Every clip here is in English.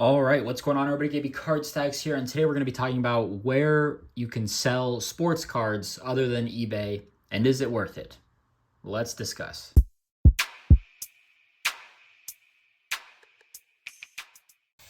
All right, what's going on, everybody? KB Card Stacks here, and today we're going to be talking about where you can sell sports cards other than eBay, and is it worth it? Let's discuss.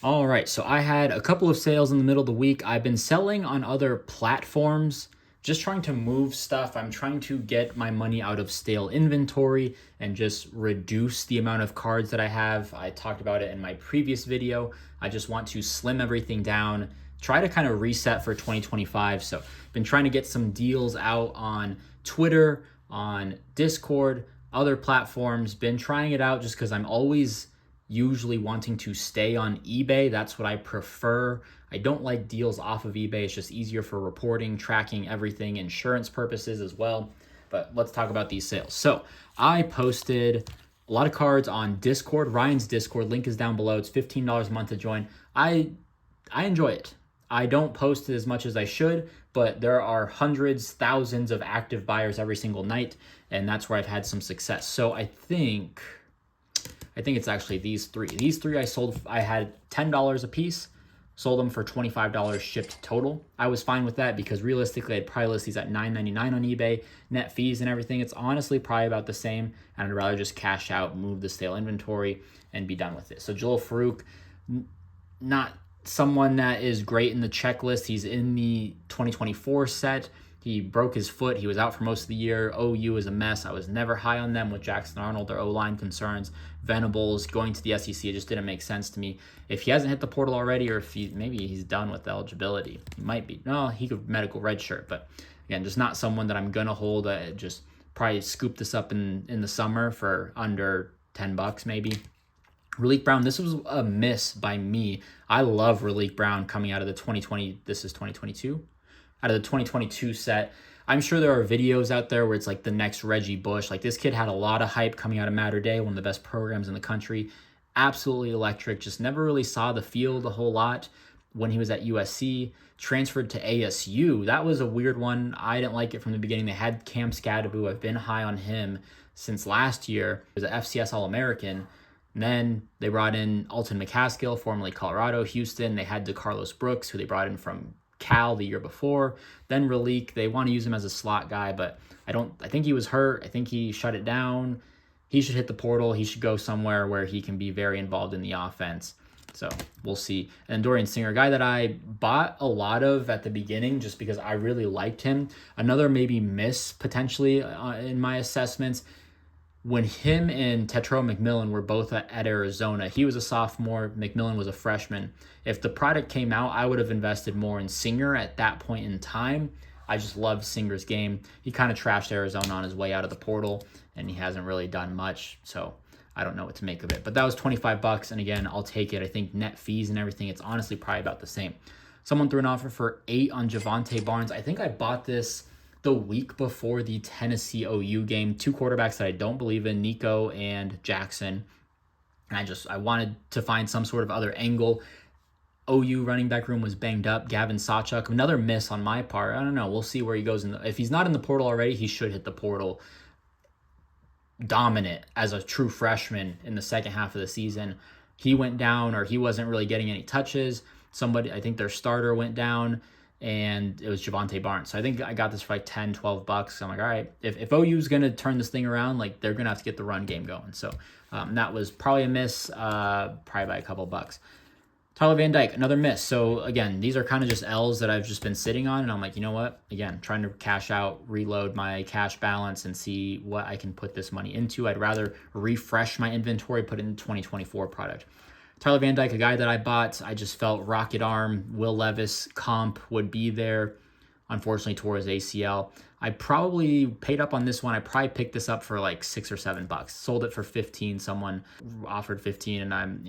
All right, so I had a couple of sales in the middle of the week. I've been selling on other platforms, just trying to move stuff. I'm trying to get my money out of stale inventory and just reduce the amount of cards that I have. I talked about it in my previous video. I just want to slim everything down, try to kind of reset for 2025. So I've been trying to get some deals out on Twitter, on Discord, other platforms. Been trying it out just because I'm always usually wanting to stay on eBay. That's what I prefer. I don't like deals off of eBay. It's just easier for reporting, tracking everything, insurance purposes as well. But let's talk about these sales. So I posted a lot of cards on Discord, Ryan's Discord. Link is down below. It's $15 a month to join. I enjoy it. I don't post it as much as I should, but there are hundreds, thousands of active buyers every single night, and that's where I've had some success. So I think it's actually these three. These three I sold, I had $10 a piece, sold them for $25 shipped total. I was fine with that because realistically, I'd probably list these at $9.99 on eBay, net fees and everything. It's honestly probably about the same, and I'd rather just cash out, move the stale inventory, and be done with it. So Jalil Farouk, not someone that is great in the checklist. He's in the 2024 set. He broke his foot. He was out for most of the year. OU is a mess. I was never high on them with Jackson Arnold, their O-line concerns. Venables going to the SEC, it just didn't make sense to me. If he hasn't hit the portal already, or if maybe he's done with eligibility, he might be. No, he could medical redshirt, but again, just not someone that I'm gonna hold. Just probably scoop this up in the summer for under $10 maybe. Raleek Brown, this was a miss by me. I love Raleek Brown coming out of the 2020. This is 2022. Out of the 2022 set. I'm sure there are videos out there where it's like the next Reggie Bush. Like, this kid had a lot of hype coming out of Mater Day, one of the best programs in the country. Absolutely electric. Just never really saw the field a whole lot when he was at USC. Transferred to ASU. That was a weird one. I didn't like it from the beginning. They had Cam Scadaboo. I've been high on him since last year. He was an FCS All-American. And then they brought in Alton McCaskill, formerly Colorado, Houston. They had DeCarlos Brooks, who they brought in from Cal the year before. Then Raleek, they want to use him as a slot guy, but I think he was hurt. I think he shut it down. He should hit the portal. He should go somewhere where he can be very involved in the offense. So we'll see. And Dorian Singer, a guy that I bought a lot of at the beginning just because I really liked him. Another maybe miss potentially in my assessments. When him and Tetro McMillan were both at Arizona, he was a sophomore, McMillan was a freshman. If the product came out, I would have invested more in Singer at that point in time. I just loved Singer's game. He kind of trashed Arizona on his way out of the portal, and he hasn't really done much, so I don't know what to make of it. But that was $25, and again, I'll take it. I think net fees and everything, it's honestly probably about the same. Someone threw an offer for 8 on Javonte Barnes. I think I bought this the week before the Tennessee OU game. 2 quarterbacks that I don't believe in, Nico and Jackson. And I wanted to find some sort of other angle. OU running back room was banged up. Gavin Sawchuk, another miss on my part. I don't know. We'll see where he goes. If he's not in the portal already, he should hit the portal dominant as a true freshman in the second half of the season. He went down, or he wasn't really getting any touches. I think their starter went down, and it was Javonte Barnes. So I think I got this for like $10, $12. I'm like, all right, if OU's going to turn this thing around, like, they're going to have to get the run game going. So that was probably a miss, probably by a couple bucks. Tyler Van Dyke, another miss. So again, these are kind of just L's that I've just been sitting on, and I'm like, you know what? Again, trying to cash out, reload my cash balance, and see what I can put this money into. I'd rather refresh my inventory, put it in 2024 product. Tyler Van Dyke, a guy that I bought, I just felt rocket arm, Will Levis comp would be there. Unfortunately, tore his ACL. I probably paid up on this one. I probably picked this up for like $6 or $7. Sold it for 15. Someone offered 15, and I'm,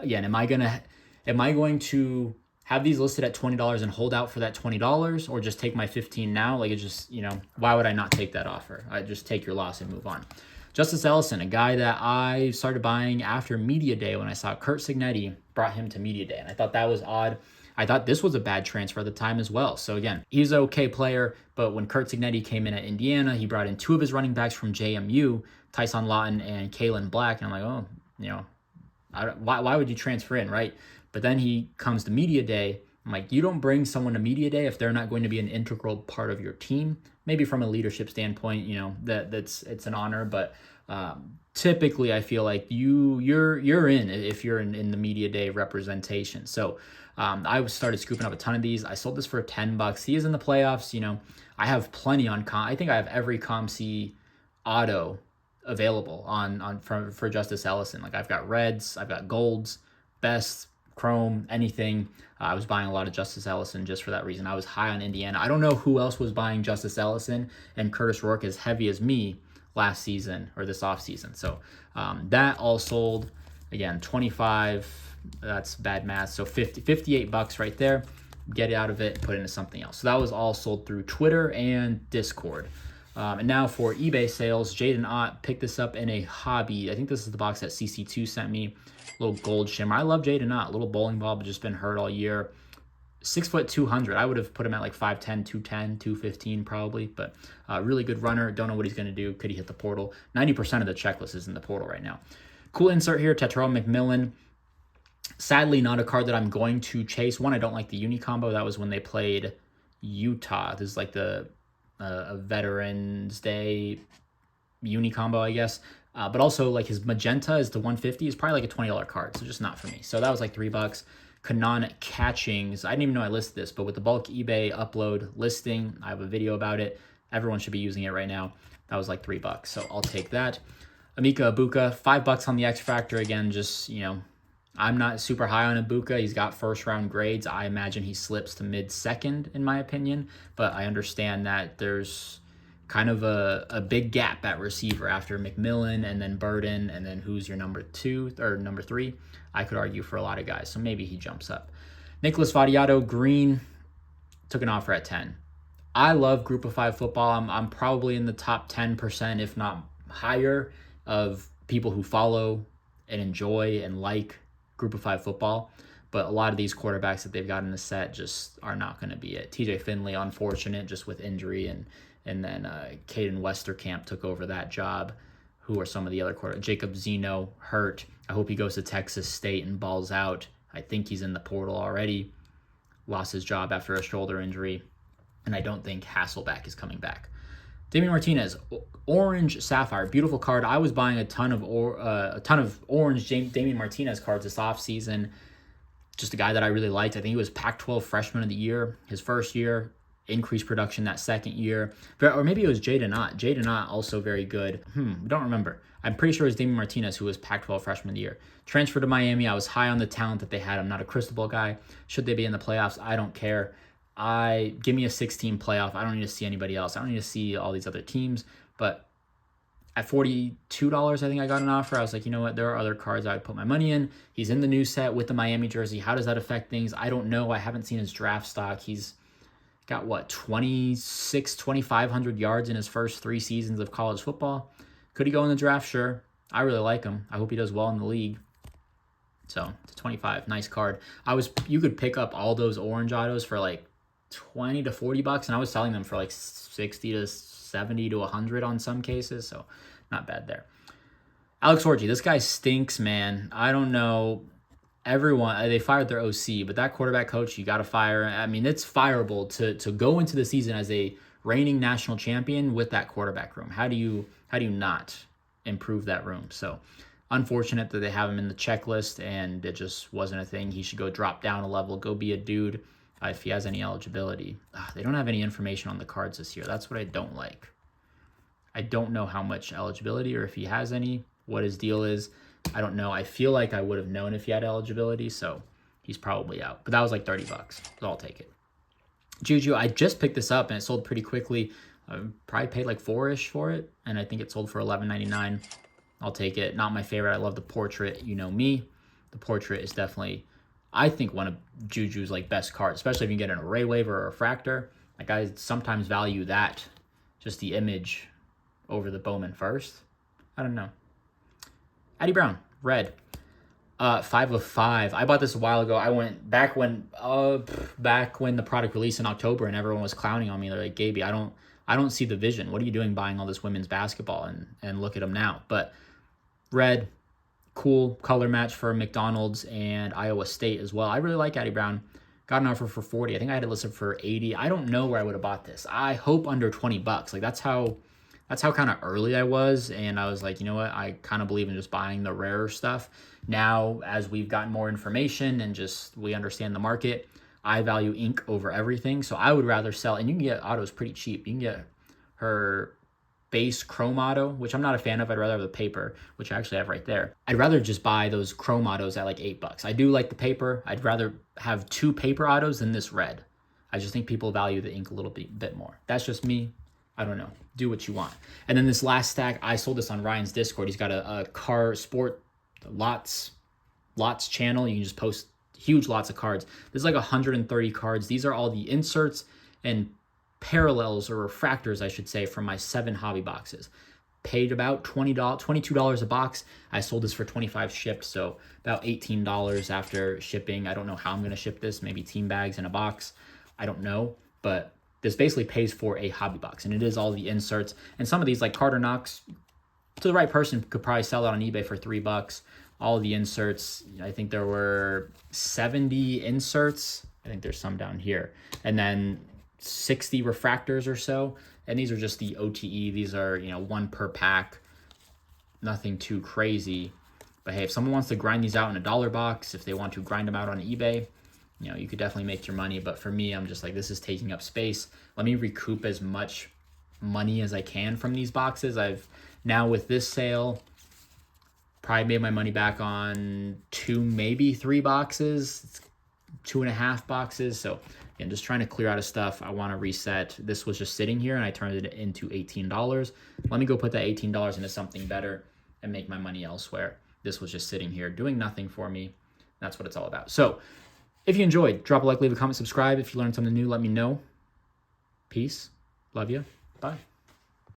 again, am I going to have these listed at $20 and hold out for that $20, or just take my 15 now? Like, it's just, why would I not take that offer? I just take your loss and move on. Justice Ellison, a guy that I started buying after Media Day when I saw Curt Cignetti brought him to Media Day, and I thought that was odd. I thought this was a bad transfer at the time as well. So again, he's an okay player, but when Curt Cignetti came in at Indiana, he brought in 2 of his running backs from JMU, Tyson Lawton and Kalen Black, and I'm like, why would you transfer in, right? But then he comes to media day. I'm like, you don't bring someone to media day if they're not going to be an integral part of your team. Maybe from a leadership standpoint, that's it's an honor, but typically I feel like you're in if you're in the media day representation. So I started scooping up a ton of these. I sold this for $10. He is in the playoffs. I have plenty on I think I have every ComC auto available for Justice Ellison. Like I've got reds, I've got golds, best, chrome, anything. I was buying a lot of Justice Ellison just for that reason. I was high on Indiana. I don't know who else was buying Justice Ellison and Curtis Rourke as heavy as me last season or this off season. So that all sold. Again, 25. That's bad math. So $58 right there. Get it out of it and put it into something else. So that was all sold through Twitter and Discord. And now for eBay sales, Jaden Ott picked this up in a hobby. I think this is the box that CC2 sent me. Little gold shimmer. I love Jaden Ott. Little bowling ball, but just been hurt all year. 6 foot 200. I would have put him at like 5'10", 210, 215 probably. But really good runner. Don't know what he's going to do. Could he hit the portal? 90% of the checklist is in the portal right now. Cool insert here. Tetrell McMillan. Sadly, not a card that I'm going to chase. One, I don't like the uni combo. That was when they played Utah. This is like the Veterans Day uni combo, I guess. But also, like, his magenta is the 150 is probably like a $20 card, so just not for me. So that was like $3. Kanan Catchings. I didn't even know I listed this, but with the bulk eBay upload listing, I have a video about it. Everyone should be using it right now. That was like $3, so I'll take that. Amika Ibuka, $5 on the X Factor. Again, just, I'm not super high on Ibuka. He's got first round grades. I imagine he slips to mid-second in my opinion, but I understand that there's kind of a big gap at receiver after McMillan and then Burden and then who's your number 2 or number 3. I could argue for a lot of guys, so maybe he jumps up. Nicholas Vadiato, green, took an offer at 10. I love Group of 5 football. I'm probably in the top 10%, if not higher, of people who follow and enjoy and like Group of 5 football. But a lot of these quarterbacks that they've got in the set just are not going to be it. TJ Finley, unfortunate, just with injury, and then Caden Westerkamp took over that job. Who are some of the other quarterbacks? Jacob Zeno, hurt. I hope he goes to Texas State and balls out. I think he's in the portal already. Lost his job after a shoulder injury. And I don't think Hasselback is coming back. Damian Martinez, orange sapphire, beautiful card. I was buying a ton of orange Damian Martinez cards this offseason. Just a guy that I really liked. I think he was Pac-12 Freshman of the Year his first year. Increased production that second year. Or maybe it was Jaden Ott. Jaden Ott also very good. Don't remember. I'm pretty sure it was Damian Martinez who was Pac-12 Freshman of the Year. Transferred to Miami. I was high on the talent that they had. I'm not a crystal ball guy. Should they be in the playoffs? I don't care. Give me a 16 playoff. I don't need to see anybody else. I don't need to see all these other teams. But at $42, I think I got an offer. I was like, you know what? There are other cards I would put my money in. He's in the new set with the Miami jersey. How does that affect things? I don't know. I haven't seen his draft stock. He's got, 2,500 yards in his first 3 seasons of college football. Could he go in the draft? Sure. I really like him. I hope he does well in the league. So, it's 25. Nice card. You could pick up all those orange autos for like $20 to $40, and I was selling them for like 60 to 70 to 100 on some cases, so not bad there. Alex Orji, this guy stinks, man. I don't know. Everyone, they fired their OC, but that quarterback coach, you got to fire. I mean, it's fireable to go into the season as a reigning national champion with that quarterback room. How do you not improve that room? So unfortunate that they have him in the checklist and it just wasn't a thing. He should go drop down a level, go be a dude if he has any eligibility. They don't have any information on the cards this year. That's what I don't like. I don't know how much eligibility or if he has any, what his deal is. I don't know. I feel like I would have known if he had eligibility, so he's probably out. But that was like $30, so I'll take it. Juju, I just picked this up and it sold pretty quickly. I probably paid like $4-ish for it, and I think it sold for $11.99. I'll take it. Not my favorite. I love the portrait. You know me. The portrait is definitely, I think, one of Juju's like best cards, especially if you get an array wave or a refractor. Like I sometimes value that, just the image over the Bowman first. I don't know. Addy Brown, red. 5 of 5. I bought this a while ago. I went back when the product released in October and everyone was clowning on me. They're like, Gaby, I don't see the vision. What are you doing buying all this women's basketball? And look at them now. But red, cool color match for McDonald's and Iowa State as well. I really like Addy Brown. Got an offer for 40. I think I had it listed for 80. I don't know where I would have bought this. I hope under 20 bucks. Like that's how kind of early I was. And I was like, you know what? I kind of believe in just buying the rarer stuff. Now, as we've gotten more information and just we understand the market, I value ink over everything. So I would rather sell, and you can get autos pretty cheap. You can get her base chrome auto, which I'm not a fan of. I'd rather have the paper, which I actually have right there. I'd rather just buy those chrome autos at like $8. I do like the paper. I'd rather have 2 paper autos than this red. I just think people value the ink a little bit more. That's just me. I don't know. Do what you want. And then this last stack, I sold this on Ryan's Discord. He's got a car sport lots channel. You can just post huge lots of cards. There's like 130 cards. These are all the inserts and parallels or refractors, I should say, from my 7 hobby boxes. Paid about $22 a box. I sold this for $25 shipped, so about $18 after shipping. I don't know how I'm going to ship this. Maybe team bags in a box. I don't know, but this basically pays for a hobby box, and it is all the inserts. And some of these, like Carter Knox, to the right person, could probably sell it on eBay for $3. All the inserts, I think there were 70 inserts. I think there's some down here. And then 60 refractors or so. And these are just the OTE. These are, 1 per pack. Nothing too crazy. But hey, if someone wants to grind these out in a dollar box, if they want to grind them out on eBay, you could definitely make your money. But for me, I'm just like, this is taking up space. Let me recoup as much money as I can from these boxes. I've now, with this sale, probably made my money back on 2, maybe 3 boxes. 2.5 boxes. So again, just trying to clear out of stuff. I want to reset. This was just sitting here and I turned it into $18. Let me go put that $18 into something better and make my money elsewhere. This was just sitting here doing nothing for me. That's what it's all about. So if you enjoyed, drop a like, leave a comment, subscribe. If you learned something new, let me know. Peace. Love you. Bye.